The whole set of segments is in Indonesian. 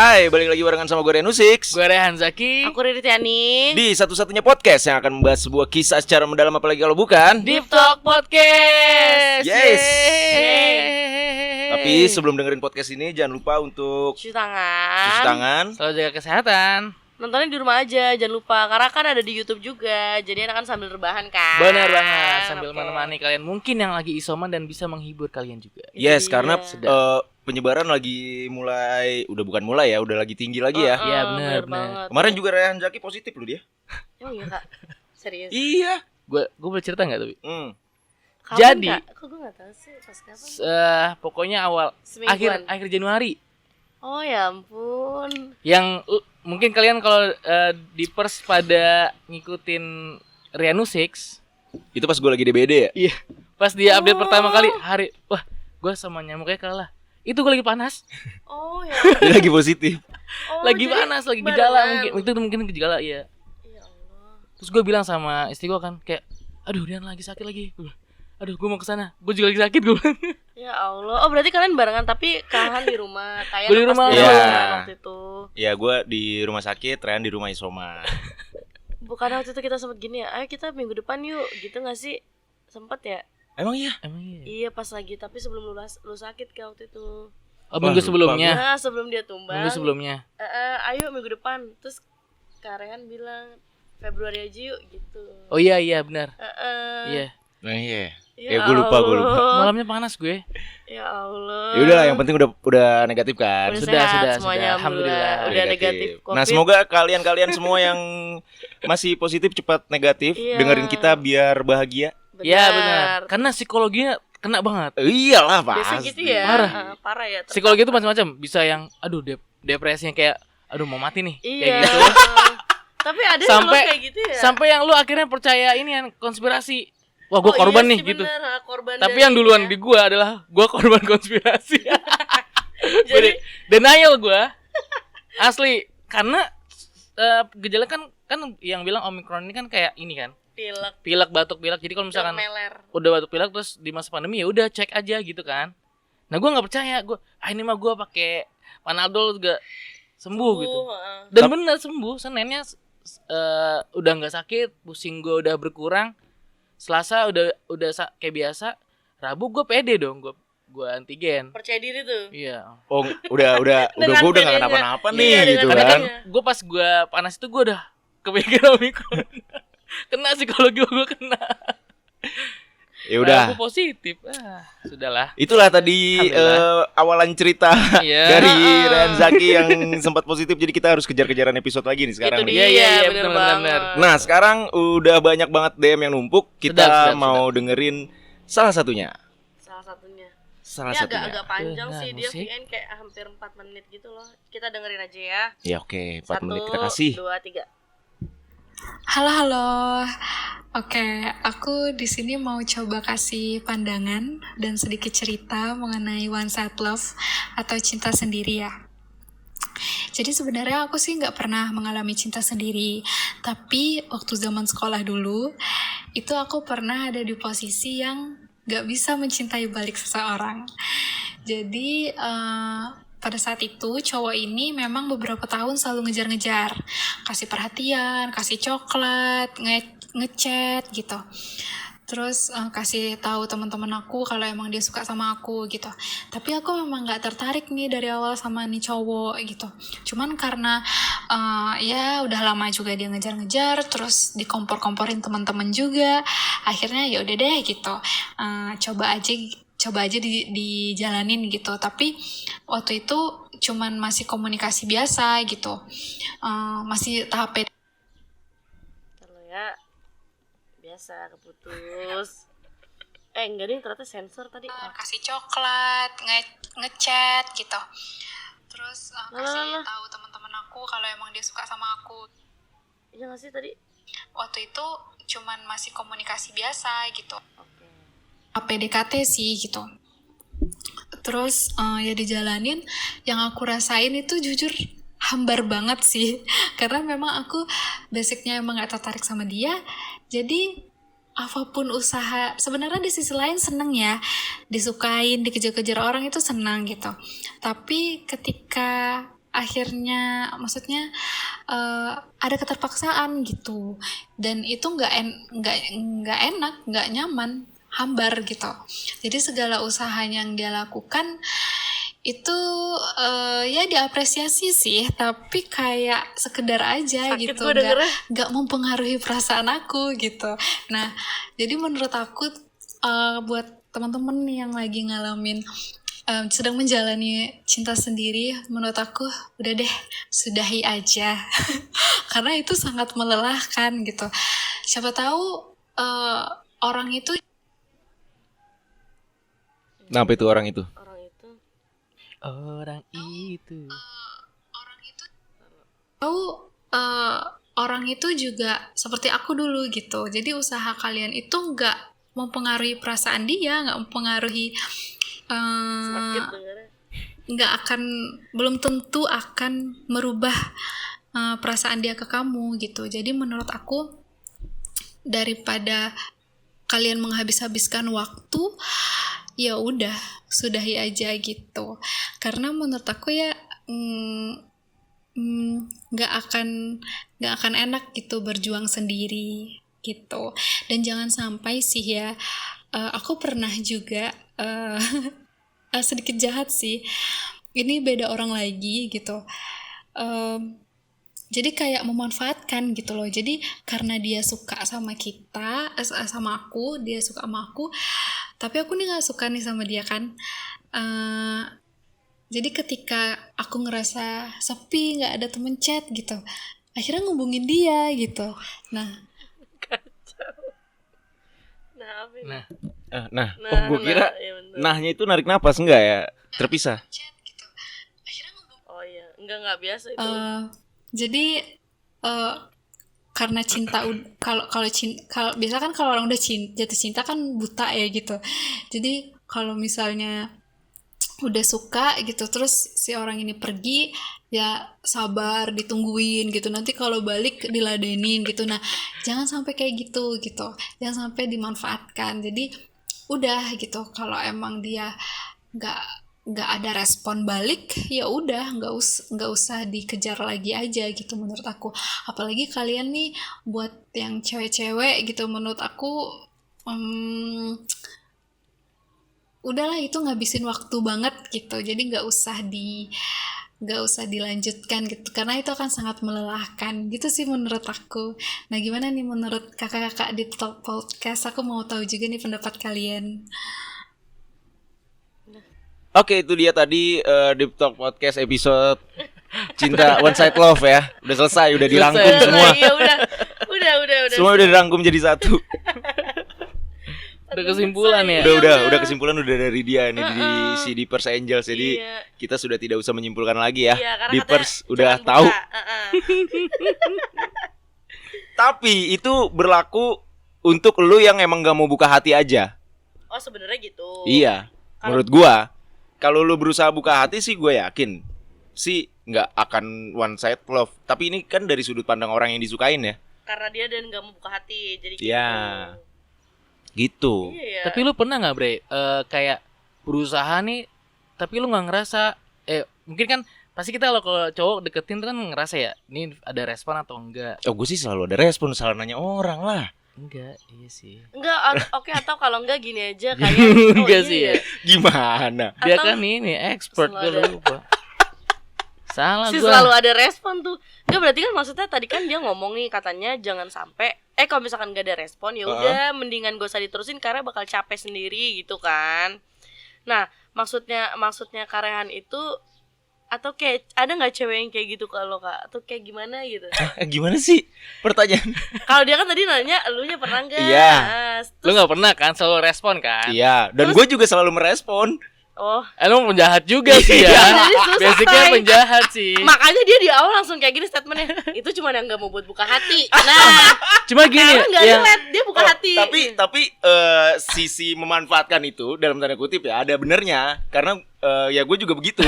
Hai, balik lagi barengan sama gue Renu Six. Gue Rehan Zaki. Aku Riri Tiani. Di satu-satunya podcast yang akan membahas sebuah kisah secara mendalam, apalagi kalau bukan Deep Talk Podcast. Yes. Yeay. Tapi sebelum dengerin podcast ini jangan lupa untuk Cuci tangan. cuci tangan. Selalu jaga kesehatan. Nontonnya di rumah aja, jangan lupa. Karena kan ada di YouTube juga. Jadi enak kan sambil rebahan kan. Benar banget. Sambil Oke. menemani kalian mungkin yang lagi isoman dan bisa menghibur kalian juga. Yes, Iya. karena penyebaran lagi udah lagi tinggi lagi ya. Iya, benar. banget. Kemarin juga Rehan Zaki positif loh dia. Oh iya kak, serius. Iya. Gue boleh cerita nggak tapi? Kapan, Jadi- Kak? Kok gue nggak tahu sih pas kapan? Pokoknya awal Semingguan. akhir Januari. Oh ya ampun. Yang mungkin kalian kalau di pers pada ngikutin Rianu Six, Itu pas gue lagi DBD ya. iya, pas dia update Oh. pertama kali wah, gue sama nyamuknya kalah. Itu gue lagi panas. Oh ya. Dia lagi positif. Oh, Lagi jadi panas, lagi gejala barengan. mungkin gejala iya. Ya Allah. Terus gue bilang sama istri gue kan kayak, aduh Rian lagi sakit lagi. Aduh gue mau kesana, gue juga lagi sakit gue. Ya Allah. Oh berarti kalian barengan tapi kalian di rumah. Kayak Gue di pas rumah. Iya. waktu itu. Ya gue di rumah sakit, Rehan di rumah isoman. Bukan waktu itu kita sempet gini ya. Ayo kita minggu depan yuk. Gitu gak sih? Sempet ya? Emang iya? Emang iya. Iya pas lagi. Tapi sebelum lu sakit Kak waktu itu. Oh, minggu Wah, sebelumnya. Nah sebelum dia tumbang. Minggu sebelumnya. Ayo minggu depan. Terus Kak Rehan bilang Februari aja yuk gitu. Oh iya benar. Iya. Nah iya. Ya gue lupa. Allah. Malamnya panas gue. Ya Allah. Ya udah, yang penting udah negatif kan. Udah Sudah, sehat sudah, semuanya, sudah. alhamdulillah. Alhamdulillah. Udah negatif COVID. Nah, semoga kalian semua yang masih positif cepat negatif. Iya. Dengerin kita biar bahagia. Iya benar. Karena psikologinya kena banget. Iyalah Biasa pasti. gitu ya. Parah. Parah ya. Psikologi itu macam-macam. Bisa yang aduh depresinya kayak aduh mau mati nih. Iya. Kayak gitu. Tapi ada Sampai- yang kayak gitu ya. Sampai yang lu akhirnya percaya ini yang konspirasi. Wah, gue korban iya nih sih, gitu. bener, korban Tapi dari yang duluan ya. di gua adalah gua korban konspirasi. Jadi Denial gua. Asli, karena gejala kan yang bilang Omicron ini kan kayak ini kan. pilek Batuk pilek. Jadi kalau misalkan meler. udah batuk pilek terus di masa pandemi ya udah cek aja gitu kan. Nah, gua nggak percaya. Ini mah gua pakai Panadol juga sembuh gitu. Dan bener sembuh. Seninnya udah nggak sakit, pusing gua udah berkurang. Selasa udah kayak biasa. Rabu gue pede dong, gue antigen. Percaya diri tuh. Iya. Oh, udah gue Dengan udah gak bedanya. kenapa-napa Iya, nih dengan gitu Karena kan. kan gue pas gue panas itu gue udah kepikiran Omicron. Kena psikologi gue kena. Ya udah. Aku positif. Sudahlah. Itulah tadi Alhamdulillah. awalan cerita Iya. dari Rehan Zaki yang sempat positif. Jadi kita harus kejar-kejaran episode lagi nih sekarang. Itu nih. dia, Iya, bener bener, banget. bener. Nah, sekarang udah banyak banget DM yang numpuk. Kita Sedap, mau dengerin salah satunya. Salah satunya. Ini agak panjang Nah, sih, dia musik. VN kayak hampir 4 menit gitu loh. Kita dengerin aja ya. Ya oke, 4 1, menit kita kasih. 2, 3. Halo. Oke, aku di sini mau coba kasih pandangan dan sedikit cerita mengenai one side love atau cinta sendiri ya. Jadi sebenarnya aku sih nggak pernah mengalami cinta sendiri, tapi waktu zaman sekolah dulu itu aku pernah ada di posisi yang nggak bisa mencintai balik seseorang. Jadi pada saat itu cowok ini memang beberapa tahun selalu ngejar-ngejar, kasih perhatian, kasih coklat, ngechat gitu. Terus kasih tahu teman-teman aku kalau emang dia suka sama aku gitu. Tapi aku memang nggak tertarik nih dari awal sama nih cowok gitu. Cuman karena ya udah lama juga dia ngejar-ngejar, terus dikompor-komporin teman-teman juga. Akhirnya ya udah deh gitu. Coba aja dijalanin gitu. Tapi waktu itu cuman masih komunikasi biasa gitu. Masih tahap Terus ya. Biasa keputus. Enggak deh, ternyata sensor tadi. kasih coklat, ngechat gitu. Terus kasih tahu teman-teman aku kalau emang dia suka sama aku. Iya nggak sih tadi? Waktu itu cuman masih komunikasi biasa gitu. Oke. PDKT sih gitu. Terus ya dijalanin. Yang aku rasain itu jujur hambar banget sih. Karena memang aku basicnya emang gak tertarik sama dia. Jadi apapun usaha, sebenarnya di sisi lain seneng ya, disukain, dikejar-kejar orang itu senang gitu. Tapi ketika akhirnya maksudnya ada keterpaksaan gitu, dan itu nggak enak, nggak nyaman, hambar gitu. Jadi segala usaha yang dia lakukan itu ya diapresiasi sih, tapi kayak sekedar aja Sakit gitu, gua dengernya. nggak mempengaruhi perasaan aku gitu. Nah, jadi menurut aku buat teman-teman yang lagi ngalamin sedang menjalani cinta sendiri, menurut aku udah deh, sudahi aja. Karena itu sangat melelahkan gitu. Siapa tahu orang itu Kenapa itu orang itu? Orang itu tahu orang itu juga seperti aku dulu gitu. Jadi usaha kalian itu nggak mempengaruhi perasaan dia, nggak mempengaruhi Sakit dengernya. nggak akan, belum tentu akan merubah perasaan dia ke kamu gitu. Jadi menurut aku, daripada kalian menghabis-habiskan waktu, ya udah sudahi aja gitu. Karena menurut aku ya nggak akan enak gitu berjuang sendiri gitu. Dan jangan sampai sih ya, aku pernah juga sedikit jahat sih, ini beda orang lagi gitu. Jadi kayak memanfaatkan gitu loh. Jadi karena dia suka sama kita, sama aku, dia suka sama aku, tapi aku nih nggak suka nih sama dia kan. Jadi ketika aku ngerasa sepi, nggak ada temen chat gitu, akhirnya ngubungin dia gitu. Nah, Nah, Nah, gue kira iya bener. nahnya itu narik napas enggak ya? Terpisah. chat gitu. Akhirnya ngubungin. Oh iya, enggak biasa itu. Jadi karena cinta, kalau biasa kan kalau orang udah jatuh cinta kan buta ya gitu. Jadi kalau misalnya udah suka gitu, terus si orang ini pergi, ya sabar, ditungguin gitu. Nanti kalau balik diladenin gitu. Nah, jangan sampai kayak gitu. Jangan sampai dimanfaatkan. Jadi udah gitu. Kalau emang dia nggak ada respon balik, ya udah nggak usah dikejar lagi aja gitu menurut aku. Apalagi kalian nih, buat yang cewek-cewek gitu, menurut aku udahlah, itu ngabisin waktu banget gitu. Jadi nggak usah dilanjutkan gitu, karena itu akan sangat melelahkan gitu sih menurut aku. Nah, gimana nih menurut kakak-kakak di Talk Podcast? Aku mau tahu juga nih pendapat kalian. Oke, itu dia tadi Deep Talk Podcast episode Cinta One Side Love ya. Udah selesai, udah dirangkum semua. Iya udah. Semua udah dirangkum jadi satu. udah kesimpulan ya. Udah kesimpulan udah dari dia nih di si Deepers Angels. Jadi Iya. kita sudah tidak usah menyimpulkan lagi ya. Iya, karena Deepers katanya udah jangan tahu. buka. Tapi itu berlaku untuk lu yang emang gak mau buka hati aja. Oh sebenarnya gitu. Iya. Menurut gua, kalau lu berusaha buka hati sih gue yakin sih nggak akan one side love. Tapi ini kan dari sudut pandang orang yang disukain ya. Karena dia dan nggak mau buka hati, jadi gitu. Iya. Gitu. Iya. Tapi lu pernah nggak Bre, kayak berusaha nih, tapi lu nggak ngerasa, mungkin kan pasti kita kalau cowok deketin tuh kan ngerasa ya, ini ada respon atau enggak? Oh, gue sih selalu ada respon, salah nanya orang lah. Enggak, iya sih. Enggak, oke, atau kalau enggak gini aja kayak Enggak sih ya. Gimana? Dia Atau kan ini expert, gue selalu lupa. Salah sih gua. selalu ada respon tuh. Enggak, berarti kan maksudnya tadi kan dia ngomong nih, katanya jangan sampai kalau misalkan gak ada respon ya udah mendingan gak usah diterusin karena bakal capek sendiri gitu kan. Nah, maksudnya Karehan itu, atau kayak ada nggak cewek yang kayak gitu kalau Kak, atau kayak gimana gitu? Gimana sih pertanyaan? Kalau dia kan tadi nanya elunya pernah nggak? Iya. Lu nggak pernah kan, selalu respon kan? Iya, dan gue juga selalu merespon. Oh, Lu penjahat juga sih ya. Jadi susah, Basicnya Say. penjahat sih. makanya dia di awal langsung kayak gini statementnya. Itu cuma yang nggak mau buat buka hati. Nah, Cuma gini karena nggak ya. relate, dia buka hati. Tapi sisi memanfaatkan itu dalam tanda kutip ya ada benernya. Karena ya gue juga begitu.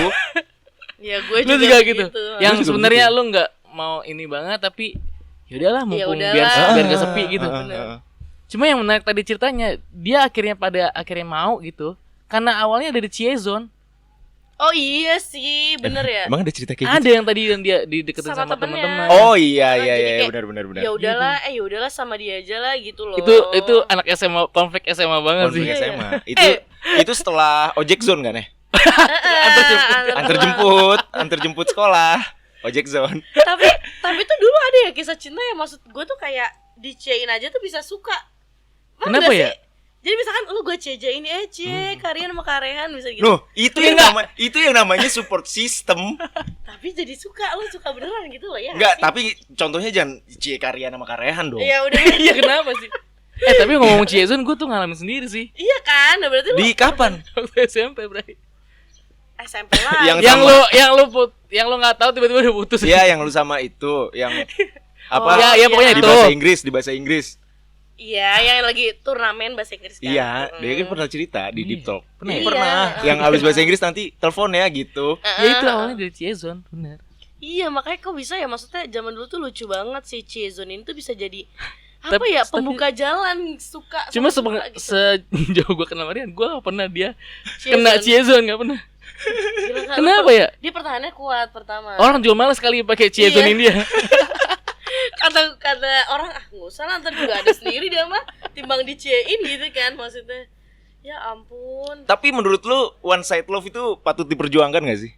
Ya gue Lu juga gitu. Yang Gua juga sebenarnya begitu. lu nggak mau ini banget, tapi yaudahlah mumpung udahlah. biar gak sepi gitu. Bener. Cuma yang menarik tadi ceritanya, dia akhirnya mau gitu. Karena awalnya dari Ciezon. Oh iya sih, bener ya. Emang ada cerita kayak Ada gitu? yang tadi yang dia dideketin Sama sama temennya. teman-teman. Oh iya Jadi iya kayak, benar. Ya udahlah, ya udahlah sama dia aja lah gitu loh. Itu anak SMA, konflik SMA banget Konflik sih. SMA. Itu setelah ojek zone kan ya? Antar Antar jemput sekolah. Ojek zone. tapi tuh dulu ada ya kisah cinta yang maksud gue tuh kayak dicein aja tuh bisa suka. Paham Kenapa gak ya? sih? Jadi misalkan lu gue cejain Karian sama Karehan bisa gitu. Loh, itu yang namanya support system. Tapi jadi suka, lu suka beneran gitu loh ya. Enggak, sih? tapi contohnya jangan Cie Karyan sama Karehan dong. Ya udah. Iya kenapa sih? Tapi ngomong Ciezon gue tuh ngalamin sendiri sih. Iya kan? Nah, berarti lu Di kapan? Waktu SMP, Bray. SMP lah. Yang Yang lu enggak tahu tiba-tiba udah putus. Iya, yang lu sama itu, yang apa? Oh, ya pokoknya di itu. bahasa Inggris. Iya, yang lagi turnamen bahasa Inggris kan. Iya, dia kan pernah cerita di Deep Talk. Pernah ya? Pernah. Iya. Yang habis bahasa Inggris nanti telepon ya gitu. Ya itu awalnya dari Ciezon, benar. Iya, makanya kok bisa ya, maksudnya zaman dulu tuh lucu banget si Chezon ini tuh bisa jadi apa Tapi- ya, pembuka jalan suka Cuma sama suka gitu. sejauh gue kenal Marian, gue gak pernah dia Ciezon. kena Ciezon, gak pernah. Gila, kan, Kenapa lu- ya? Dia pertahanannya kuat pertama. Orang juga males kali pakai Ciezon Iya. ini dia. Kata orang nggak usah lah, ntar juga ada sendiri dia mah timbang diciein gitu kan maksudnya. Ya ampun. Tapi menurut lu one side love itu patut diperjuangkan gak sih?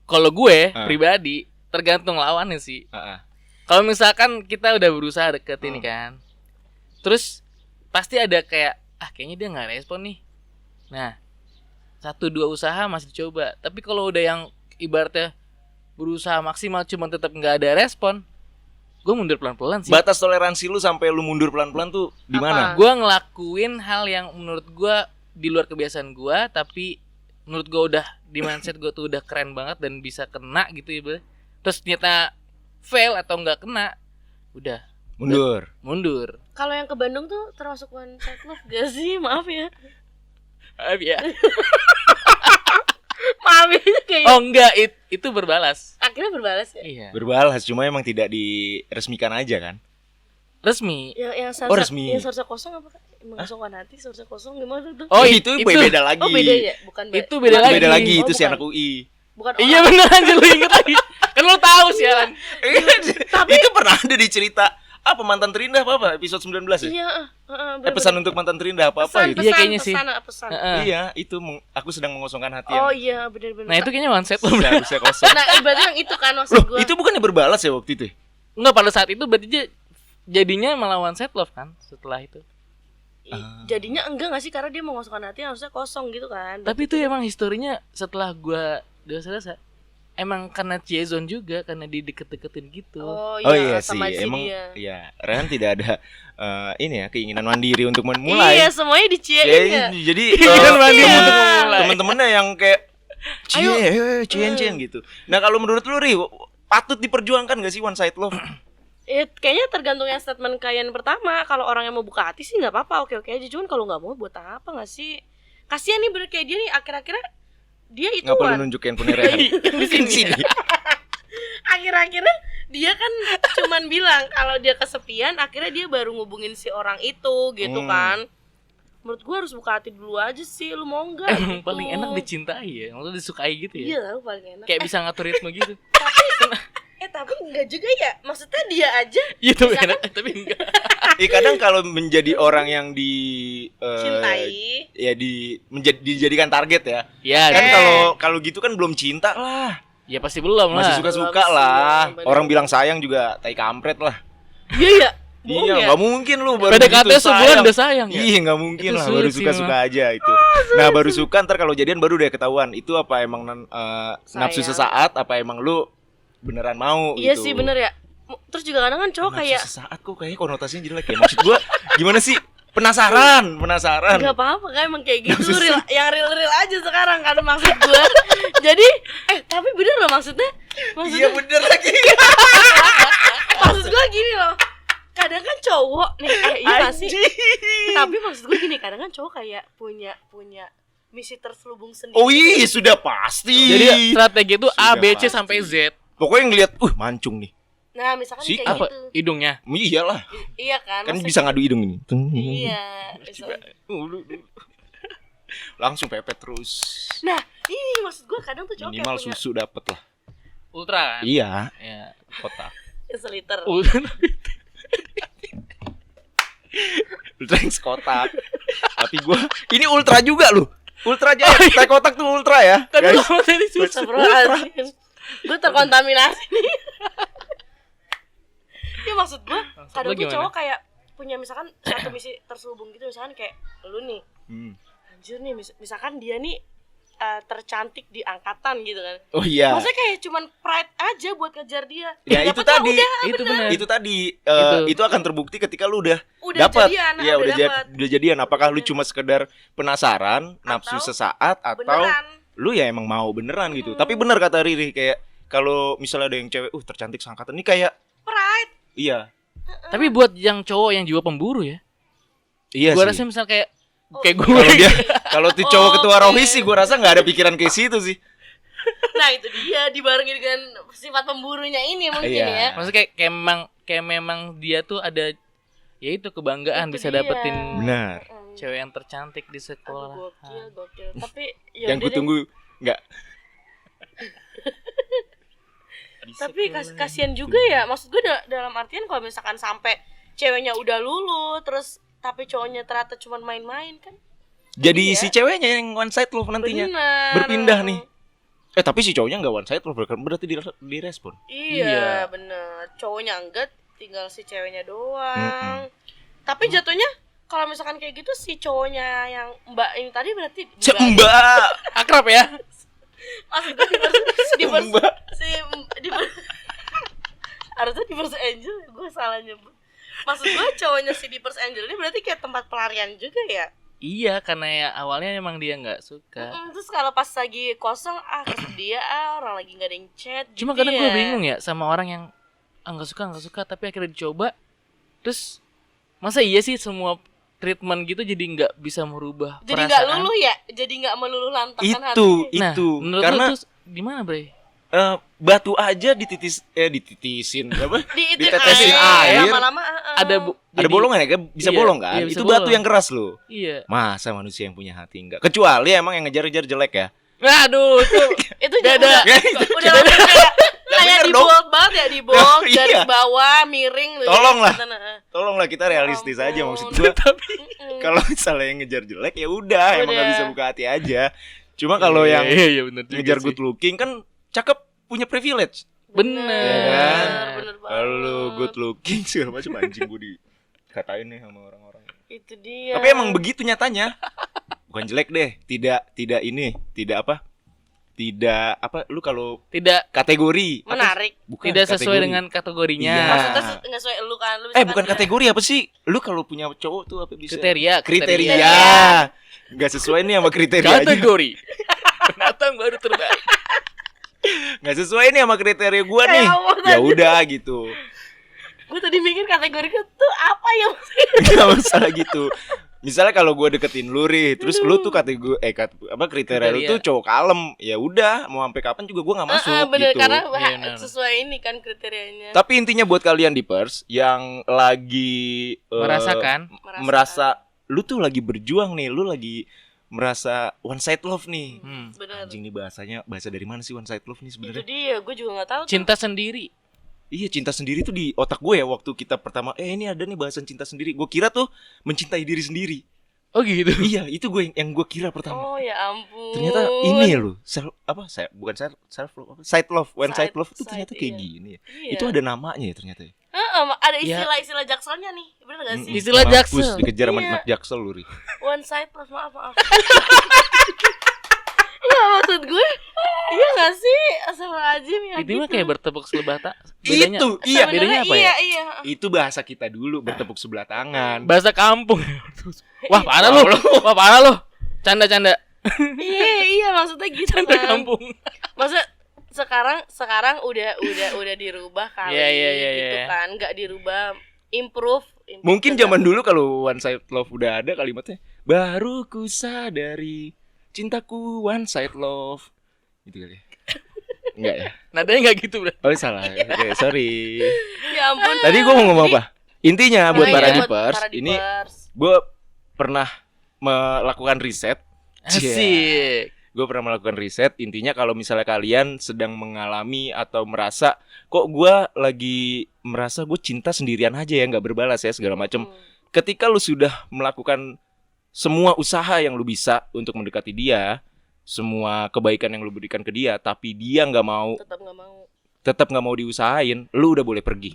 Kalau gue Ah. pribadi tergantung lawannya sih. Heeh. Kalau misalkan kita udah berusaha deket ini kan, terus pasti ada kayak kayaknya dia nggak respon nih. Nah, 1-2 usaha masih dicoba. Tapi kalau udah yang ibaratnya berusaha maksimal cuma tetap nggak ada respon, gue mundur pelan-pelan sih. Batas toleransi lu sampai lu mundur pelan-pelan tuh di mana? Gue ngelakuin hal yang menurut gue di luar kebiasaan gue, tapi menurut gue udah di mindset gue tuh udah keren banget dan bisa kena gitu ya, Bro. Terus ternyata fail atau nggak kena, udah mundur. Kalau yang ke Bandung tuh termasuk one side love gak sih? Maaf ya. Maaf ya. Maaf ya kayak Oh enggak, itu berbalas. akhirnya berbalas ya. Iya. Berbalas, cuma emang tidak diresmikan aja kan? Resmi. Yang Oh, resmi. Yang seharusnya kosong apa? Mengosongkan hati seharusnya kosong gimana tuh? Oh itu beda lagi. Oh beda ya, bukan Itu beda Beda lagi, Oh, itu si bukan. anak UI. Bukan Iya orang. bener aja lu inget lagi. Kan lu tahu sialan. Itu pernah ada di cerita apa mantan terindah apa episode 19 ya? Iya, Pesan untuk mantan terindah apa gitu. Iya, kayaknya sih. Pesan. Heeh. Iya, itu aku sedang mengosongkan hati Oh yang iya, benar-benar. Nah, itu kayaknya one set lu. seharusnya kosong. Nah, ibaratnya yang itu kan maksud Loh, gue. itu bukannya berbalas ya waktu itu? Enggak, pada saat itu berarti dia jadinya malah one set love kan setelah itu. Jadinya enggak nggak sih, karena dia mengosongkan hati harusnya kosong gitu kan. Tapi itu emang historinya setelah gua dewasa emang karena Ciezon juga, karena dideket-deketin gitu. Oh Oh iya, iya sih, sama si emang dia. iya. Rehan tidak ada ini ya keinginan mandiri untuk memulai. Iya, semuanya diciein ya. Jadi Keinginan mandiri Iya. untuk memulai. temen-temennya yang kayak Ayo. cien gitu. Nah kalau menurut lu Ri, patut diperjuangkan gak sih one side love? Kayaknya tergantung yang statement kalian pertama. Kalau orang yang mau buka hati sih nggak apa-apa, oke aja. Cuman kalau nggak mau buat apa nggak sih? Kasian nih bener kayak dia nih, akhir-akhirnya dia itu Nggak perlu nunjuk handphone Rehan. Di sini. akhir-akhirnya dia kan cuman bilang kalau dia kesepian, akhirnya dia baru ngubungin si orang itu gitu kan. Menurut gua harus buka hati dulu aja sih, lu mau nggak? Emang gitu. paling enak dicintai ya, maksudnya disukai gitu ya. Iya lah, paling enak. Kayak bisa ngatur ritme gitu. Tapi enggak juga ya. Maksudnya dia aja Itu enak, tapi enggak. Kadang kalau menjadi orang yang cintai. ya dijadikan target ya. Ya, Kan gitu. kalau gitu kan belum cinta lah. Ya pasti belum lah. Masih suka-suka Belum sih, lah. bener. Orang bilang sayang juga tai kampret lah. Iya ya. Bohong Iya, ya? nggak mungkin lu baru PDKT begitu sebulan udah sayang ya? Iya, nggak mungkin Itu lah, sulit baru sih, suka-suka aja itu. Nah, baru suka ntar kalau jadian baru deh ketahuan. Itu apa emang nafsu Sayang. sesaat, apa emang lu beneran mau Iya gitu. sih bener ya. Terus juga kadang kan cowok Nafsu kayak sesaat kok kayaknya konotasinya jelek ya. Maksud gua gimana sih? Penasaran. nggak apa-apa kan emang kayak gitu, real, yang real aja sekarang kan maksud gua. Jadi tapi bener loh maksudnya Iya bener lagi. maksud gua gini loh. Kadang kan cowok nih iya nggak sih? Tapi maksud gua gini, kadang kan cowok kayak punya misi terselubung sendiri. Oh iya, sudah pasti. Jadi strategi itu A, Sudah B, C pasti. sampai Z. Pokoknya ngelihat, mancung nih. Nah misalkan Si kayak Apa? gitu. Hidungnya. Iya kan. Kan maksudnya- bisa ngadu hidung ini. Iya. misalnya. Langsung pepet terus. Nah, ini maksud gue kadang tuh cowok kayak Minimal punya susu dapet lah. Ultra kan? Iya. Ya, kotak. seliter. Ultra. Ultra yang sekotak. Tapi gue ini ultra juga loh. Ultra aja. Teh kotak tuh ultra ya. Tapi Guys. lama tadi susu. Astagfirullahaladzim. Gue terkontaminasi nih. Ya maksud gue Maksud kadang lu tuh gimana? cowok kayak punya misalkan satu misi terselubung gitu, misalkan kayak lu nih, anjir nih misalkan dia nih tercantik di angkatan gitu kan. Oh iya. Maksudnya kayak cuman pride aja buat ngejar dia. Ya, itu Dapetnya tadi. udah, Itu benar. Itu tadi Itu. itu akan terbukti ketika lu udah jadian, dapat. Iya, udah dapet. udah jadian. Apakah lu cuma sekedar penasaran, nafsu Atau sesaat atau beneran. lu ya emang mau beneran gitu. Tapi bener kata Riri kayak kalau misalnya ada yang cewek, tercantik seangkatan ini kayak Pride. iya. Tapi buat yang cowok yang jiwa pemburu ya. Iya Gua sih. rasa misal kayak gue Kalau dia kalau tuh cowok Oh, ketua oke. rohis sih gua rasa nggak ada pikiran kayak situ sih. Nah itu dia dibarengi dengan sifat pemburunya ini mungkin Iya. ya. maksudnya kayak memang dia tuh ada ya itu kebanggaan Itu bisa dia. dapetin Benar. cewek yang tercantik di Aduh, sekolah. gokil. Tapi ya Yang udah gue deh. tunggu nggak. Tapi kasihan juga ya. Maksud gue dalam artian kalau misalkan sampai ceweknya udah lulus terus tapi cowoknya ternyata cuma main-main kan. Jadi Iya. si ceweknya yang one side love nantinya. Bener. Berpindah nih. Tapi si cowoknya nggak one side love berarti direspon. Iya, Iya. bener. Cowoknya enggak, tinggal si ceweknya doang. Tapi jatuhnya kalau misalkan kayak gitu si cowoknya yang mbak ini tadi berarti Mbak. Akrab ya. Maksud gue Mbak. harusnya di First Angel gue salah nyebut. Maksud gue cowoknya si di First Angel ini berarti kayak tempat pelarian juga ya. Iya, karena ya awalnya emang dia nggak suka. Terus kalau pas lagi kosong kesedia orang lagi nggak ada yang chat. Cuma gitu kadang gue ya. bingung ya sama orang yang nggak suka tapi akhirnya dicoba. Terus masa iya sih semua treatment gitu jadi nggak bisa merubah Jadi perasaan? nggak luluh ya, jadi nggak meluluh lantakan Itu hati. Nah, itu menurut karena lu terus gimana, Bre? batu aja dititisin apa? Diitin Ditetesin air, air. lama-lama Ada Ada bolongan ya kan? Bisa Iya, bolong kan? iya, bisa Itu batu bolong. yang keras loh. Iya. Masa manusia yang punya hati enggak? Kecuali emang yang ngejar-ngejar jelek ya. Aduh, itu itu Beda. udah kayak bener di dong. bold banget ya, di bold Iya. garis bawah miring tuh. Tolonglah. Ya. Tolonglah kita realistis Ya aja ampun. maksud gua. Mm-mm. Kalau misalnya yang ngejar jelek ya udah, emang Udah. nggak bisa buka hati aja. Cuma kalau yang iya benar ngejar good looking kan cakep, punya privilege. Bener. Ya kan? Bener banget. Kalau lu good looking segala macam anjing gua dikatain nih sama orang-orang. Itu dia. Tapi emang begitu nyatanya. Bukan jelek deh, tidak ini, tidak apa? Tidak apa lu kalau Tidak kategori apa? menarik. Bukan tidak sesuai kategori. dengan kategorinya. Iya. Maksudnya nggak sesuai lu kan, lu misalkan Bukan kategori apa sih? Lu kalau punya cowok tuh apa bisa? Kriteria. Kriteria. Enggak sesuai nih sama kriterianya. Kategori. Pendatang baru terbaik. Enggak sesuai nih sama kriteria gua nih. Allah, Ya udah gitu. Gue tadi mikir kategori itu apa ya maksudnya? Enggak masalah gitu. Misalnya kalau gua deketin lu Ri, terus lu tuh kategori kriteria lu Kriteria. tuh cowok kalem, ya udah mau sampai kapan juga gua nggak masuk Bener, gitu. karena Iya, bener. sesuai ini kan kriterianya. Tapi intinya buat kalian di Pers yang lagi Merasakan. merasa lu tuh lagi berjuang nih, lu lagi merasa one side love nih. Bener. Anjing nih bahasa dari mana sih one side love nih Itu sebenarnya? dia, gue juga nggak tahu. tuh. Cinta sendiri. Iya, cinta sendiri tuh di otak gue ya waktu kita pertama ini ada nih bahasan cinta sendiri. Gue kira tuh mencintai diri sendiri. Oh gitu. Iya, itu gue yang gue kira pertama. Oh ya ampun. Ternyata ini loh, self love, side love, one side love itu Side, ternyata kayak iya. gini ya. Iya. Itu ada namanya ya ternyata ya. Ada Ya. istilah-istilah jakselnya nih, bener gak sih? Istilah Mampus, jaksel. dikejar sama Iya. anak jaksel lu Ri. One side plus maaf. Iya maksud gue, iya gak sih? Astagfirullahaladzim ya Itu mah kayak bertepuk sebelah tak. Itu, iya. Bedanya apa ya? Iya. Itu bahasa kita dulu bertepuk sebelah tangan. Bahasa kampung. Wah, parah lu. Wah, parah lu. Canda-canda. Iya maksudnya gitu Canda kan. kampung. Maksudnya sekarang udah dirubah kali Iya, gitu iya. kan, nggak dirubah, improve Mungkin juga. zaman dulu kalau one side love udah ada kalimatnya, baru ku sadari cintaku one side love. Gitu kali ya. Enggak ya? Nadanya enggak gitu, Bro. Oh salah. Oke, sorry. Ya ampun. Tadi gue mau ngomong apa? Intinya buat Iya, para buat dipers, para ini dipers. gue pernah melakukan riset Asik. Gue pernah melakukan riset, intinya kalau misalnya kalian sedang mengalami atau merasa kok gue lagi merasa gue cinta sendirian aja ya, nggak berbalas ya segala macam. Ketika lu sudah melakukan semua usaha yang lu bisa untuk mendekati dia, semua kebaikan yang lu berikan ke dia, tapi dia nggak mau, tetap nggak mau diusahain, lu udah boleh pergi,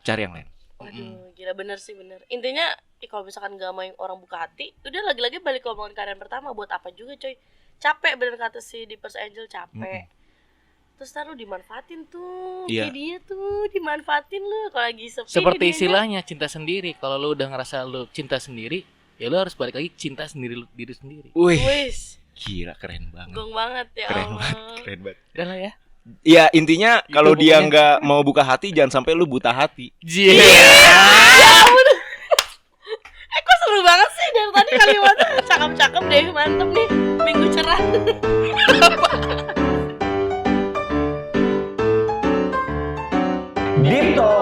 cari yang lain. Waduh, gila bener sih bener. Intinya kalau misalkan gak mau yang orang buka hati, udah lagi-lagi balik ke omongan kalian pertama, buat apa juga coy. Capek bener kata si di First Angel, capek. Terus ntar lu dimanfaatin tuh, kayak dia tuh dimanfaatin lu kalau lagi sepi. Seperti gitu, istilahnya cinta sendiri. Kalau lu udah ngerasa lu cinta sendiri, ya lu harus balik lagi cinta sendiri diri sendiri. Wih, Wis, gila keren banget. gong banget ya Keren Allah. banget, keren banget. Udah lah ya. Ya intinya Itu kalau dia pokoknya. nggak mau buka hati, jangan sampai lu buta hati. Iya. Kok seru banget sih dari tadi kalimatnya. Cakep-cakep deh, mantep nih. Minggu cerah. Deep Talk